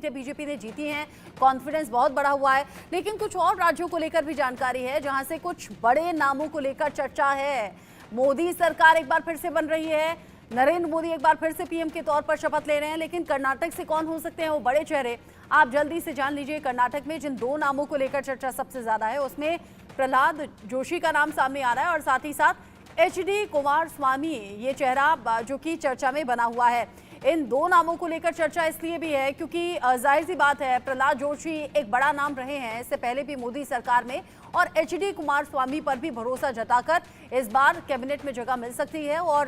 सीटें बीजेपी ने जीती हैं, कॉन्फिडेंस बहुत बढ़ा हुआ है। लेकिन कुछ और राज्यों को लेकर भी जानकारी है जहां से कुछ बड़े नामों को लेकर चर्चा है। मोदी सरकार एक बार फिर से बन रही है, नरेंद्र मोदी एक बार फिर से पीएम के तौर पर शपथ ले रहे हैं, लेकिन कर्नाटक से कौन हो सकते हैं वो बड़े चेहरे, आप जल्दी से जान लीजिए। कर्नाटक में जिन 2 नामों को लेकर चर्चा सबसे ज्यादा है उसमें प्रहलाद जोशी का नाम सामने आ रहा है और साथ ही साथ एचडी कुमारस्वामी ये चेहरा जो कि चर्चा में बना हुआ है। इन 2 नामों को लेकर चर्चा इसलिए भी है क्योंकि जाहिर सी बात है, प्रहलाद जोशी एक बड़ा नाम रहे हैं इससे पहले भी मोदी सरकार में, और एचडी कुमारस्वामी पर भी भरोसा जताकर इस बार कैबिनेट में जगह मिल सकती है। और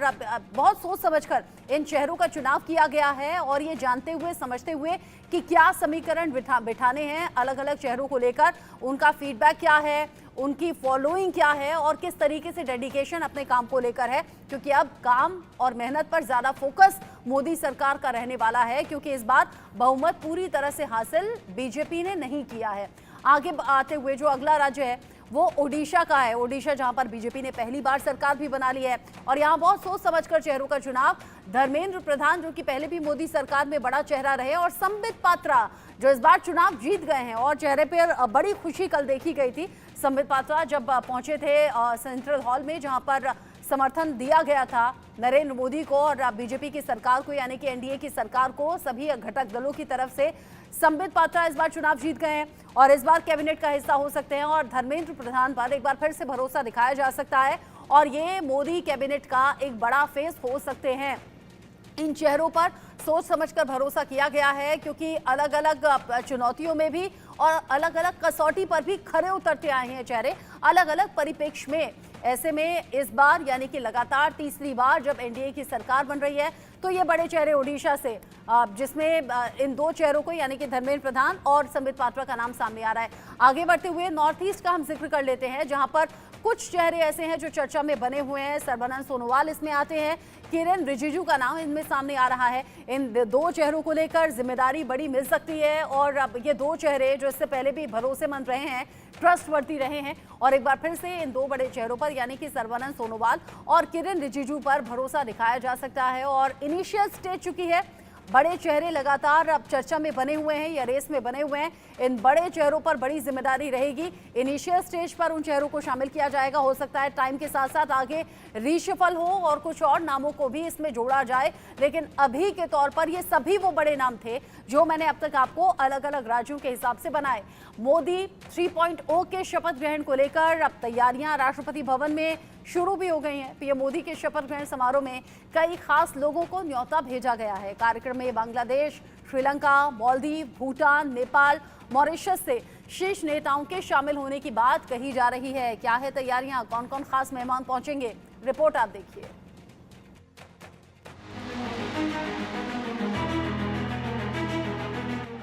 बहुत सोच समझकर इन चेहरों का चुनाव किया गया है और ये जानते हुए समझते हुए कि क्या समीकरण बिठाने हैं अलग अलग चेहरों को लेकर, उनका फीडबैक क्या है, उनकी फॉलोइंग क्या है और किस तरीके से डेडिकेशन अपने काम को लेकर है। क्योंकि अब काम और मेहनत पर ज्यादा फोकस मोदी सरकार का रहने वाला है, क्योंकि इस बार बहुमत पूरी तरह से हासिल बीजेपी ने नहीं किया है। आगे आते हुए जो अगला राज्य है वो ओडिशा का है। ओडिशा जहां पर बीजेपी ने पहली बार सरकार भी बना ली है और यहां बहुत सोच समझकर चेहरों का चुनाव, धर्मेंद्र प्रधान जो कि पहले भी मोदी सरकार में बड़ा चेहरा रहे, और संबित पात्रा जो इस बार चुनाव जीत गए हैं। और चेहरे पर बड़ी खुशी कल देखी गई थी। संबित पात्रा जब पहुंचे थे सेंट्रल हॉल में जहां पर समर्थन दिया गया था नरेंद्र मोदी को और बीजेपी की सरकार को, यानी कि एनडीए की सरकार को, सभी घटक दलों की तरफ से संबित पात्रा इस बार चुनाव जीत गए हैं और इस बार कैबिनेट का हिस्सा हो सकते हैं और धर्मेंद्र प्रधान पर एक बार फिर से भरोसा दिखाया जा सकता है और ये मोदी कैबिनेट का एक बड़ा फेस हो सकते हैं। इन चेहरों पर सोच समझकर भरोसा किया गया है क्योंकि अलग अलग चुनौतियों में भी और अलग अलग कसौटी पर भी खरे उतरते आए हैं चेहरे अलग अलग परिप्रेक्ष्य में। ऐसे में इस बार यानी कि लगातार तीसरी बार जब एनडीए की सरकार बन रही है तो ये बड़े चेहरे ओडिशा से, जिसमें इन 2 चेहरों को यानी कि धर्मेंद्र प्रधान और संबित पात्रा का नाम सामने आ रहा है। आगे बढ़ते हुए नॉर्थ ईस्ट का हम जिक्र कर लेते हैं जहां पर कुछ चेहरे ऐसे हैं जो चर्चा में बने हुए हैं। सर्बानंद सोनोवाल इसमें आते हैं, किरेन रिजिजू का नाम इनमें सामने आ रहा है। इन 2 चेहरों को लेकर जिम्मेदारी बड़ी मिल सकती है और अब ये 2 चेहरे जो इससे पहले भी भरोसेमंद रहे हैं, ट्रस्टवर्दी रहे हैं और एक बार फिर से इन 2 बड़े चेहरों पर यानी कि सर्बानंद सोनोवाल और किरेन रिजिजू पर भरोसा दिखाया जा सकता है। और इनिशियल स्टेज चुकी है, बड़े चेहरे लगातार अब चर्चा में बने हुए हैं या रेस में बने हुए हैं। इन बड़े चेहरों पर बड़ी जिम्मेदारी रहेगी। इनिशियल स्टेज पर उन चेहरों को शामिल किया जाएगा। हो सकता है टाइम के साथ साथ आगे रीशफल हो और कुछ और नामों को भी इसमें जोड़ा जाए, लेकिन अभी के तौर पर ये सभी वो बड़े नाम थे जो मैंने अब तक आपको अलग अलग राज्यों के हिसाब से बनाए। मोदी 3.0 के शपथ ग्रहण को लेकर अब तैयारियां राष्ट्रपति भवन में शुरू भी हो गई हैं। पीएम मोदी के शपथ ग्रहण समारोह में कई खास लोगों को न्योता भेजा गया है। कार्यक्रम में बांग्लादेश, श्रीलंका, मालदीव, भूटान, नेपाल, मॉरिशस से शीर्ष नेताओं के शामिल होने की बात कही जा रही है। क्या है तैयारियां, कौन कौन खास मेहमान पहुंचेंगे, रिपोर्ट आप देखिए।